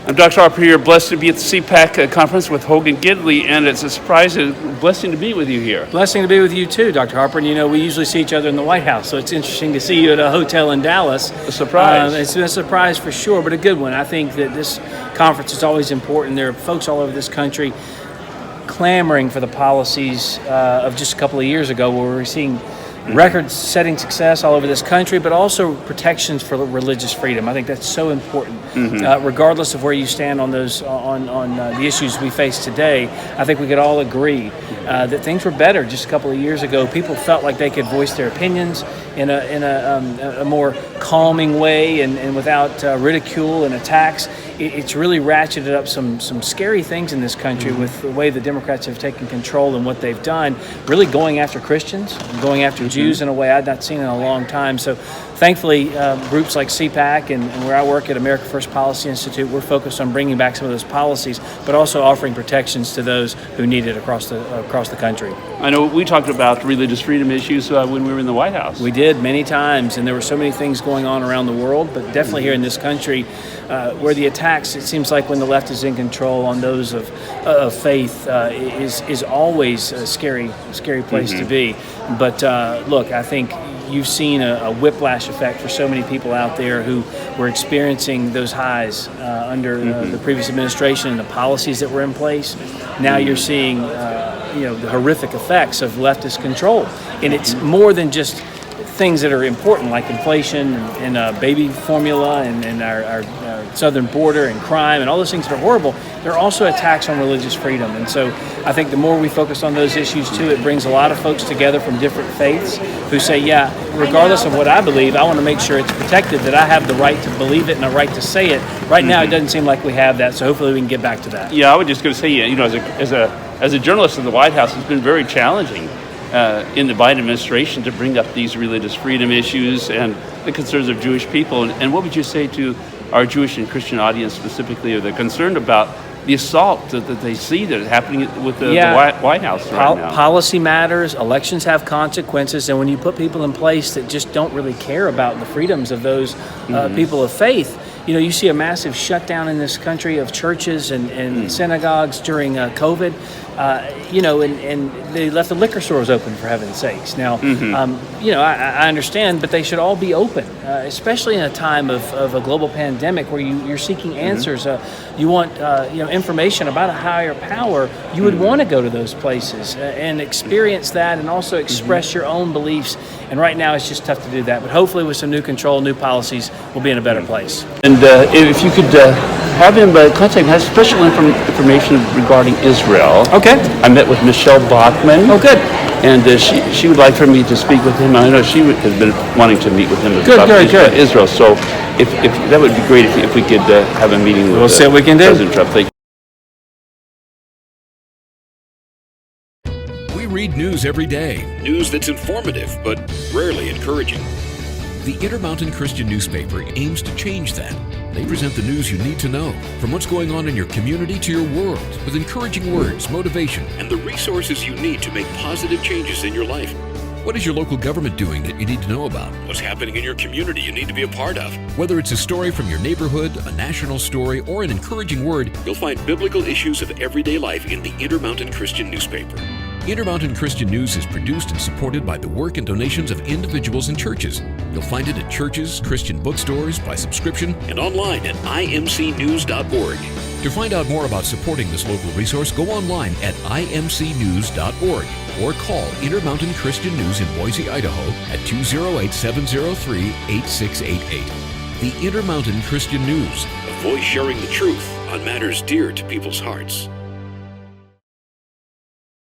I'm Dr. Harper here, blessed to be at the Cpac conference with Hogan Gidley, and it's a surprise and blessing to be with you here. Blessing to be with you too, Dr. Harper. And we usually see each other in the White House, so it's interesting to see you at a hotel in Dallas. A surprise. It's a surprise for sure, but a good one. I think that this conference is always important. There are folks all over this country clamoring for the policies of just a couple of years ago, where we're seeing record-setting success all over this country, but also protections for religious freedom. I think that's so important. Regardless of where you stand on those on the issues we face today, I think we could all agree that things were better just a couple of years ago. People felt like they could voice their opinions in a more calming way and without ridicule and attacks. It's really ratcheted up some scary things in this country with the way the Democrats have taken control and what they've done, really going after Christians, going after Jews in a way I'd not seen in a long time. So thankfully, groups like Cpac and where I work at America First Policy Institute, we're focused on bringing back some of those policies, but also offering protections to those who need it across the country. I know we talked about religious freedom issues when we were in the White House. We did many times, and there were so many things going on around the world, but definitely here in this country, where the attacks, it seems like when the left is in control on those of faith, is always a scary place to be. But look, I think you've seen a whiplash effect for so many people out there who were experiencing those highs under the previous administration and the policies that were in place. Now you're seeing the horrific effects of leftist control, and it's more than just things that are important like inflation and baby formula and our southern border and crime and all those things that are horrible. There are also attacks on religious freedom, and so I think the more we focus on those issues too, it brings a lot of folks together from different faiths who say, yeah, regardless of what I believe, I want to make sure it's protected, that I have the right to believe it and a right to say it. Right now it doesn't seem like we have that, so hopefully we can get back to that. Yeah, I was just going to say, as a journalist in the White House, it's been very challenging in the Biden administration to bring up these religious freedom issues and the concerns of Jewish people. And what would you say to our Jewish and Christian audience specifically? Are they concerned about the assault that they see that is happening with the White House right now? Policy matters. Elections have consequences. And when you put people in place that just don't really care about the freedoms of those people of faith, you see a massive shutdown in this country of churches and synagogues during COVID. And they left the liquor stores open, for heaven's sakes. Now, I understand, but they should all be open, especially in a time of a global pandemic where you're seeking answers. You want information about a higher power. You would want to go to those places and experience that, and also express your own beliefs. And right now, it's just tough to do that. But hopefully, with some new control, new policies, we'll be in a better place. And if you could have him contact him, has special information regarding Israel. Okay. I met with Michelle Bachman. Oh, good. And she would like for me to speak with him. I know she has been wanting to meet with him about Israel. So if that would be great if we could have a meeting with We'll see what we can do. President Trump. Thank you. We read news every day. News that's informative, but rarely encouraging. The Intermountain Christian newspaper aims to change that. They present the news you need to know, from what's going on in your community to your world, with encouraging words, motivation, and the resources you need to make positive changes in your life. What is your local government doing that you need to know about? What's happening in your community you need to be a part of? Whether it's a story from your neighborhood, a national story, or an encouraging word, you'll find biblical issues of everyday life in the Intermountain Christian newspaper. Intermountain Christian News is produced and supported by the work and donations of individuals and churches. You'll find it at churches, Christian bookstores, by subscription, and online at imcnews.org. To find out more about supporting this local resource, go online at imcnews.org or call Intermountain Christian News in Boise, Idaho at 208-703-8688. The Intermountain Christian News, a voice sharing the truth on matters dear to people's hearts.